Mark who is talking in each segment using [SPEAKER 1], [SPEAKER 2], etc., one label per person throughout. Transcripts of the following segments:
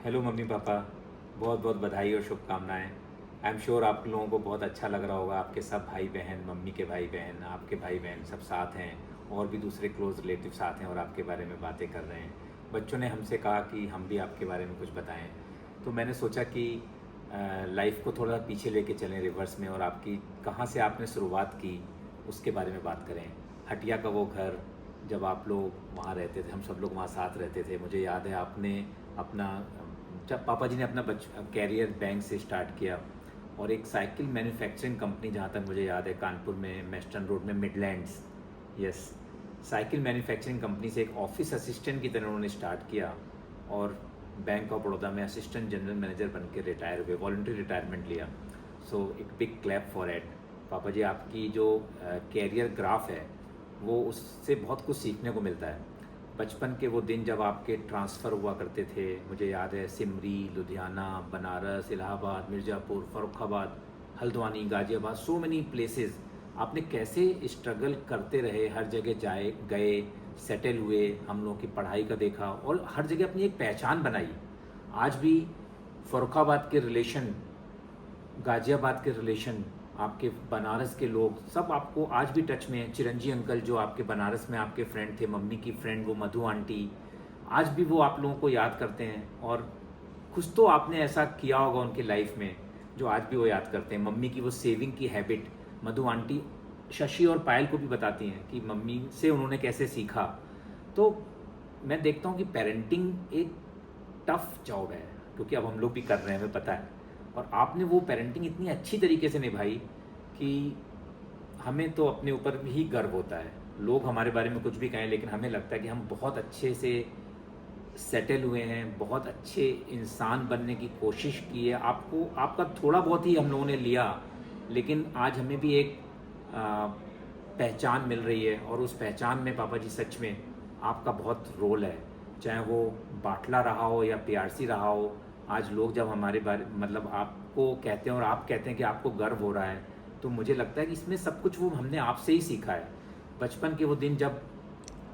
[SPEAKER 1] Hello mummy papa, बहुत बहुत बधाई और शुभकामनाएं। आई एम श्योर आप लोगों को बहुत अच्छा लग रहा होगा। आपके सब भाई बहन, मम्मी के भाई बहन, आपके भाई बहन सब साथ हैं और भी दूसरे क्लोज रिलेटिव साथ हैं और आपके बारे में बातें कर रहे हैं। बच्चों ने हमसे कहा कि हम भी आपके बारे में कुछ बताएं, तो मैंने सोचा कि लाइफ को थोड़ा पीछे लेके चलें रिवर्स में, और आपकी कहाँ से आपने शुरुआत की उसके बारे में बात करें। हटिया का वो घर, जब आप लोग वहाँ रहते थे, हम सब लोग वहाँ साथ रहते थे। मुझे याद है आपने अपना, जब पापा जी ने अपना कैरियर बैंक से स्टार्ट किया और एक साइकिल मैन्युफैक्चरिंग कंपनी, जहाँ तक मुझे याद है कानपुर में मेस्टन रोड में Midlands, yes, cycle manufacturing company से एक ऑफिस असिस्टेंट की तरह उन्होंने स्टार्ट किया और बैंक ऑफ बड़ौदा में असिस्टेंट जनरल मैनेजर बन के रिटायर हुए, वॉलंटरी रिटायरमेंट लिया। सो एक बिग क्लैप फॉर इट। पापा जी, आपकी जो कैरियर ग्राफ है वो, उससे बहुत कुछ सीखने को मिलता है। बचपन के वो दिन जब आपके ट्रांसफ़र हुआ करते थे, मुझे याद है Simri, Ludhiana, Banaras, Allahabad, Mirzapur, Farrukhabad, Haldwani, Ghaziabad, so many places. आपने कैसे स्ट्रगल करते रहे, हर जगह जाए गए, सेटल हुए, हम लोगों की पढ़ाई का देखा और हर जगह अपनी एक पहचान बनाई। आज भी फ़र्रुखाबाद के रिलेशन, गाज़ियाबाद के रिलेशन, आपके बनारस के लोग सब आपको आज भी टच में हैं। चिरंजी अंकल जो आपके बनारस में आपके फ्रेंड थे, मम्मी की फ्रेंड वो मधु आंटी, आज भी वो आप लोगों को याद करते हैं। और कुछ तो आपने ऐसा किया होगा उनकी लाइफ में जो आज भी वो याद करते हैं। मम्मी की वो सेविंग की हैबिट, मधु आंटी शशि और पायल को भी बताती हैं कि मम्मी से उन्होंने कैसे सीखा। तो मैं देखता हूँ कि पेरेंटिंग एक टफ जॉब है, क्योंकि अब हम लोग भी कर रहे हैं, हमें पता है। और आपने वो पेरेंटिंग इतनी अच्छी तरीके से निभाई कि हमें तो अपने ऊपर भी गर्व होता है। लोग हमारे बारे में कुछ भी कहें, लेकिन हमें लगता है कि हम बहुत अच्छे से सेटल हुए हैं, बहुत अच्छे इंसान बनने की कोशिश की है। आपको आपका थोड़ा बहुत ही हम लोगों ने लिया, लेकिन आज हमें भी एक आ, पहचान मिल रही है, और उस पहचान में पापा जी सच में आपका बहुत रोल है। चाहे वो बाटला रहा हो या पीआरसी रहा हो, आज लोग जब हमारे बारे मतलब आपको कहते हैं और आप कहते हैं कि आपको गर्व हो रहा है, तो मुझे लगता है कि इसमें सब कुछ वो हमने आपसे ही सीखा है। बचपन के वो दिन जब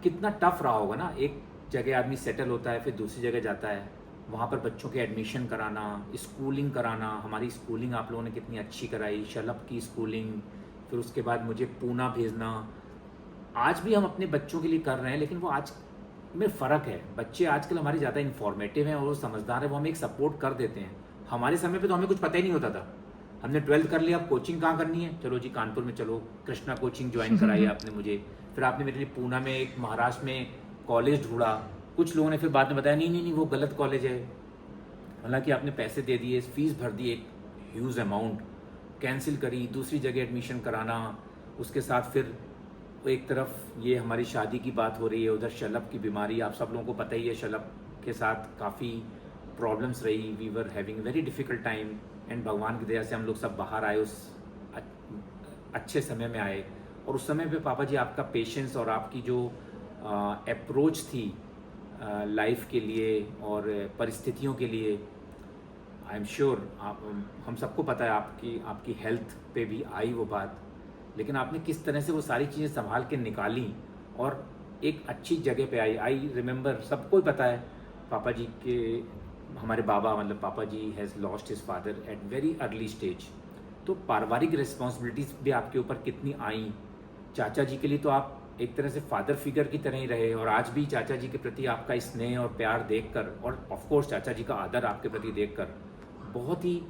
[SPEAKER 1] कितना टफ रहा होगा ना, एक जगह आदमी सेटल होता है फिर दूसरी जगह जाता है, वहाँ पर बच्चों के एडमिशन कराना, स्कूलिंग कराना। हमारी स्कूलिंग आप लोगों ने कितनी अच्छी कराई, शलभ की स्कूलिंग, फिर उसके बाद मुझे पूना भेजना। आज भी हम अपने बच्चों के लिए कर रहे हैं, लेकिन वो आज में फ़र्क है। बच्चे आजकल हमारे ज़्यादा इन्फॉर्मेटिव हैं और वो समझदार है, वो हमें एक सपोर्ट कर देते हैं। हमारे समय पे तो हमें कुछ पता ही नहीं होता था। हमने 12th कर लिया, अब कोचिंग कहाँ करनी है, चलो जी कानपुर में चलो, कृष्णा कोचिंग ज्वाइन कराई आपने मुझे। फिर आपने मेरे लिए पूना में एक महाराष्ट्र में कॉलेज ढूंढा। कुछ लोगों ने फिर बाद में बताया नहीं नहीं नहीं वो गलत कॉलेज है। हालांकि आपने पैसे दे दिए, फीस भर दी, एक ह्यूज अमाउंट, कैंसिल करी, दूसरी जगह एडमिशन कराना। उसके साथ फिर एक तरफ ये हमारी शादी की बात हो रही है, उधर शलभ की बीमारी, आप सब लोगों को पता ही है। शलभ के साथ काफ़ी प्रॉब्लम्स रही, we were having very difficult time, and भगवान की दया से हम लोग सब बाहर आए, उस अच्छे समय में आए। और उस समय पे पापा जी आपका पेशेंस और आपकी जो अप्रोच थी लाइफ के लिए और परिस्थितियों के लिए, आई एम श्योर आप, हम सबको पता है आपकी आपकी हेल्थ पे भी आई वो बात, लेकिन आपने किस तरह से वो सारी चीज़ें संभाल के निकाली और एक अच्छी जगह पे आई। आई रिमेंबर, सबको ही पता है पापा जी के, हमारे बाबा मतलब पापा जी has lost his father at very early stage. तो पारिवारिक रिस्पॉन्सिबिलिटीज़ भी आपके ऊपर कितनी आई। चाचा जी के लिए तो आप एक तरह से फादर फिगर की तरह ही रहे, और आज भी चाचा जी के प्रति आपका स्नेह और प्यार देखकर, और ऑफ कोर्स चाचा जी का आदर आपके प्रति देखकर बहुत ही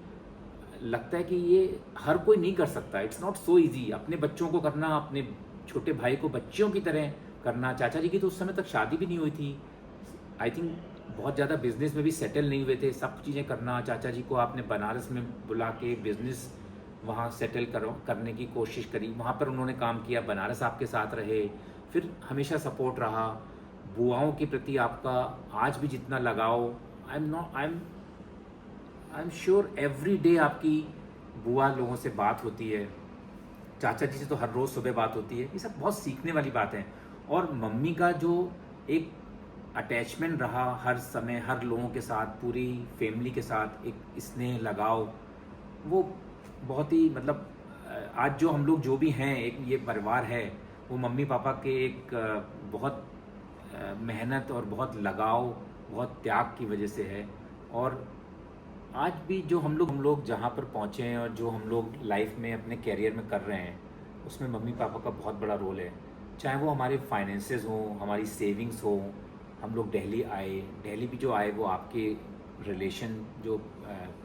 [SPEAKER 1] लगता है कि ये हर कोई नहीं कर सकता। इट्स नॉट सो इजी अपने बच्चों को करना, अपने छोटे भाई को बच्चियों की तरह करना। चाचा जी की तो उस समय तक शादी भी नहीं हुई थी, आई थिंक बहुत ज़्यादा बिजनेस में भी सेटल नहीं हुए थे, सब चीज़ें करना। चाचा जी को आपने बनारस में बुला के बिजनेस वहाँ सेटल करने की कोशिश करी, वहाँ पर उन्होंने काम किया, बनारस आपके साथ रहे, फिर हमेशा सपोर्ट रहा। बुआओं के प्रति आपका आज भी जितना लगाव, I am sure every day आपकी बुआ लोगों से बात होती है, चाचा जी से तो हर रोज़ सुबह बात होती है। ये सब बहुत सीखने वाली बात है। और मम्मी का जो एक अटैचमेंट रहा हर समय, हर लोगों के साथ, पूरी फैमिली के साथ एक स्नेह लगाव, वो बहुत ही मतलब आज जो हम लोग जो भी हैं, एक ये परिवार है, वो मम्मी पापा के एक बहुत मेहनत और बहुत लगाव, बहुत त्याग की वजह से है। और आज भी जो हम लोग जहाँ पर पहुँचे हैं और जो हम लोग लाइफ में अपने कैरियर में कर रहे हैं, उसमें मम्मी पापा का बहुत बड़ा रोल है। चाहे वो हमारे फाइनेंसेस हों, हमारी सेविंग्स हो। हम लोग दिल्ली आए, दिल्ली भी जो आए वो आपके रिलेशन जो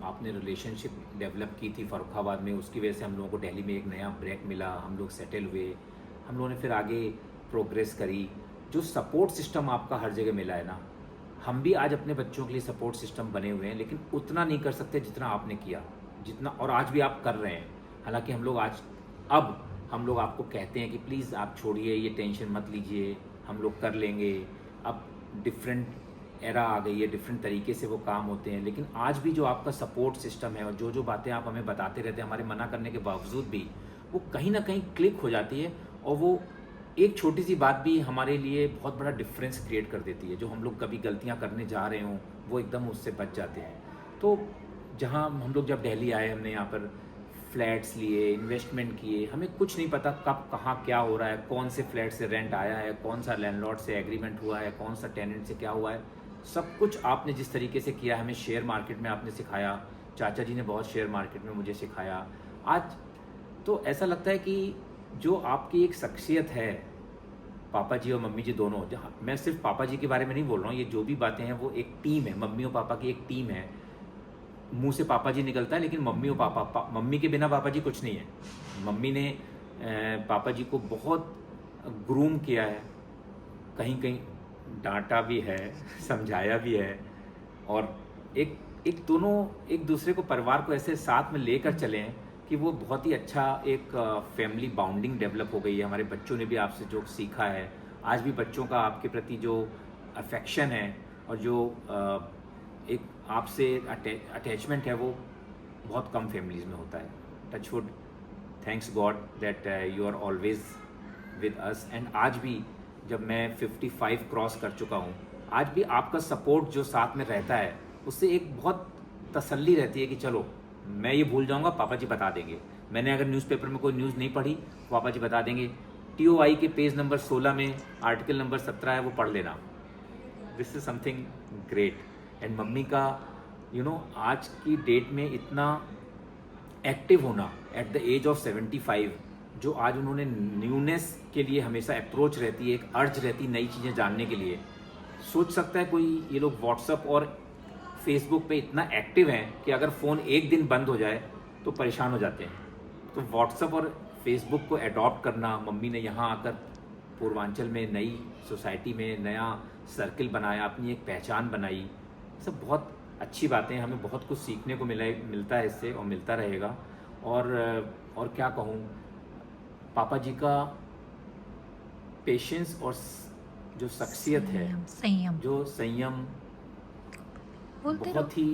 [SPEAKER 1] आपने रिलेशनशिप डेवलप की थी फ़र्रुखाबाद में, उसकी वजह से हम लोगों को दिल्ली में एक नया ब्रेक मिला, हम लोग सेटल हुए, हम लोगों ने फिर आगे प्रोग्रेस करी। जो सपोर्ट सिस्टम आपका हर जगह मिला है ना, हम भी आज अपने बच्चों के लिए सपोर्ट सिस्टम बने हुए हैं, लेकिन उतना नहीं कर सकते जितना आपने किया, जितना और आज भी आप कर रहे हैं। हालांकि अब हम लोग आपको कहते हैं कि प्लीज़ आप छोड़िए, ये टेंशन मत लीजिए, हम लोग कर लेंगे। अब डिफरेंट एरा आ गई है, डिफरेंट तरीके से वो काम होते हैं, लेकिन आज भी जो आपका सपोर्ट सिस्टम है और जो जो बातें आप हमें बताते रहते हैं, हमारे मना करने के बावजूद भी वो कहीं ना कहीं क्लिक हो जाती है, और वो एक छोटी सी बात भी हमारे लिए बहुत बड़ा डिफरेंस क्रिएट कर देती है। जो हम लोग कभी गलतियां करने जा रहे हों, वो एकदम उससे बच जाते हैं। तो जहां हम लोग जब दिल्ली आए, हमने यहाँ पर फ्लैट्स लिए, इन्वेस्टमेंट किए, हमें कुछ नहीं पता कब कहाँ क्या हो रहा है, कौन से फ्लैट से रेंट आया है, कौन सा लैंडलॉर्ड से एग्रीमेंट हुआ है, कौन सा टेनेंट से क्या हुआ है। सब कुछ आपने जिस तरीके से किया, हमें शेयर मार्केट में आपने सिखाया, चाचा जी ने बहुत शेयर मार्केट में मुझे सिखाया। आज तो ऐसा लगता है कि जो आपकी एक शख्सियत है, पापा जी और मम्मी जी दोनों, जहाँ मैं सिर्फ पापा जी के बारे में नहीं बोल रहा हूँ, ये जो भी बातें हैं वो एक टीम है, मम्मी और पापा की एक टीम है। मुंह से पापा जी निकलता है, लेकिन मम्मी और मम्मी के बिना पापा जी कुछ नहीं है। मम्मी ने पापा जी को बहुत ग्रूम किया है, कहीं कहीं डांटा भी है, समझाया भी है, और एक एक दोनों एक दूसरे को, परिवार को ऐसे साथ में लेकर चले हैं कि वो बहुत ही अच्छा एक फैमिली बाउंडिंग डेवलप हो गई है। हमारे बच्चों ने भी आपसे जो सीखा है, आज भी बच्चों का आपके प्रति जो अफेक्शन है और जो एक आपसे अटैचमेंट है, वो बहुत कम फैमिलीज़ में होता है। Touchwood, thanks god that you are always with us. And आज भी जब मैं 55 क्रॉस कर चुका हूँ, आज भी आपका सपोर्ट जो साथ में रहता है, उससे एक बहुत तसल्ली रहती है कि चलो मैं ये भूल जाऊंगा, पापा जी बता देंगे। मैंने अगर न्यूज़पेपर में कोई न्यूज़ नहीं पढ़ी, पापा जी बता देंगे, TOI के पेज नंबर 16 में आर्टिकल नंबर 17 है, वो पढ़ लेना। This is something great. And mummy का आज की डेट में इतना एक्टिव होना एट द एज ऑफ 75, जो आज उन्होंने न्यूनेस के लिए हमेशा अप्रोच रहती है, एक अर्ज रहती नई चीज़ें जानने के लिए। सोच सकता है कोई, ये लोग व्हाट्सअप और फेसबुक पे इतना एक्टिव हैं कि अगर फ़ोन एक दिन बंद हो जाए तो परेशान हो जाते हैं। तो व्हाट्सअप और फेसबुक को अडॉप्ट करना, मम्मी ने यहाँ आकर पूर्वांचल में नई सोसाइटी में नया सर्किल बनाया, अपनी एक पहचान बनाई, सब बहुत अच्छी बातें हैं। हमें बहुत कुछ सीखने को मिलता है इससे, और मिलता रहेगा। और क्या कहूँ, पापा जी का पेशेंस और जो शख्सियत है,
[SPEAKER 2] संयम
[SPEAKER 1] जो संयम,
[SPEAKER 2] बोलते रहो।
[SPEAKER 1] बहुत ही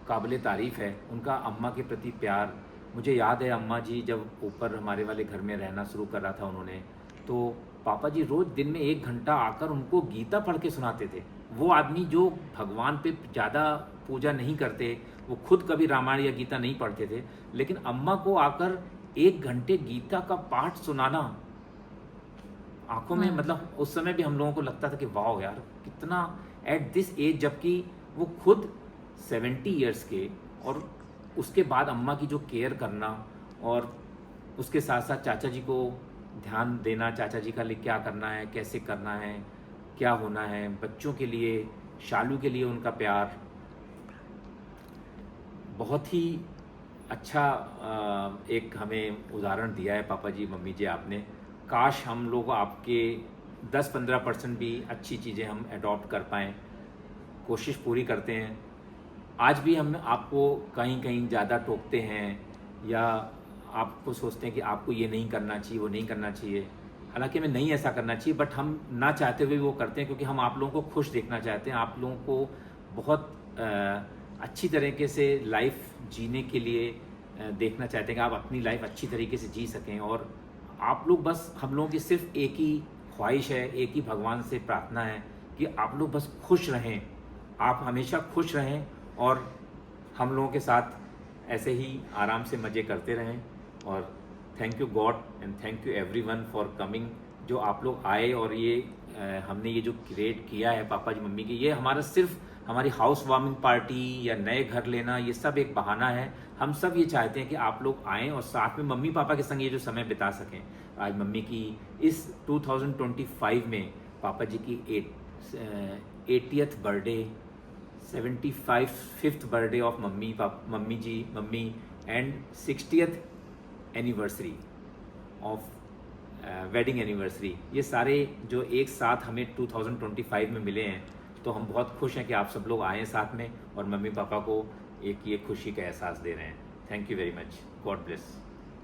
[SPEAKER 1] काबिल तारीफ़ है। उनका अम्मा के प्रति प्यार, मुझे याद है अम्मा जी जब ऊपर हमारे वाले घर में रहना शुरू कर रहा था उन्होंने, तो पापा जी रोज़ दिन में 1 घंटा आकर उनको गीता पढ़ के सुनाते थे। वो आदमी जो भगवान पे ज़्यादा पूजा नहीं करते, वो खुद कभी रामायण या गीता नहीं पढ़ते थे, लेकिन अम्मा को आकर 1 घंटे गीता का पाठ सुनाना, आंखों में, मतलब उस समय भी हम लोगों को लगता था कि वाह यार, कितना एट दिस एज, जबकि वो खुद 70 ईयर्स के, और उसके बाद अम्मा की जो केयर करना, और उसके साथ साथ चाचा जी को ध्यान देना, चाचा जी का लिए क्या करना है, कैसे करना है, क्या होना है, बच्चों के लिए, शालू के लिए उनका प्यार, बहुत ही अच्छा एक हमें उदाहरण दिया है पापा जी मम्मी जी आपने। काश हम लोग आपके 10-15% भी अच्छी चीज़ें हम अडॉप्ट कर पाएँ, कोशिश पूरी करते हैं। आज भी हम आपको कहीं कहीं ज़्यादा टोकते हैं, या आपको सोचते हैं कि आपको ये नहीं करना चाहिए, वो नहीं करना चाहिए। हालांकि हमें नहीं ऐसा करना चाहिए, बट हम ना चाहते हुए वो करते हैं, क्योंकि हम आप लोगों को खुश देखना चाहते हैं, आप लोगों को बहुत अच्छी तरीके से लाइफ जीने के लिए देखना चाहते हैं कि आप अपनी लाइफ अच्छी तरीके से जी सकें। और आप लोग बस, हम लोगों की सिर्फ एक ही ख्वाहिश है, एक ही भगवान से प्रार्थना है कि आप लोग बस खुश रहें, आप हमेशा खुश रहें, और हम लोगों के साथ ऐसे ही आराम से मज़े करते रहें। और thank you God and thank you everyone for coming. जो आप लोग आए और ये हमने ये जो क्रिएट किया है पापा जी मम्मी की, ये हमारी हाउस वार्मिंग पार्टी या नए घर लेना, ये सब एक बहाना है। हम सब ये चाहते हैं कि आप लोग आएँ और साथ में मम्मी पापा के संग ये जो समय बिता सकें। आज मम्मी की इस 2025 में पापा जी की 80th birthday, 75th birthday of mummy and 60th anniversary of wedding anniversary, ये सारे जो एक साथ हमें 2025 में मिले हैं, तो हम बहुत खुश हैं कि आप सब लोग आएँ साथ में और मम्मी पापा को एक ये खुशी का एहसास दे रहे हैं। Thank you very much. God bless.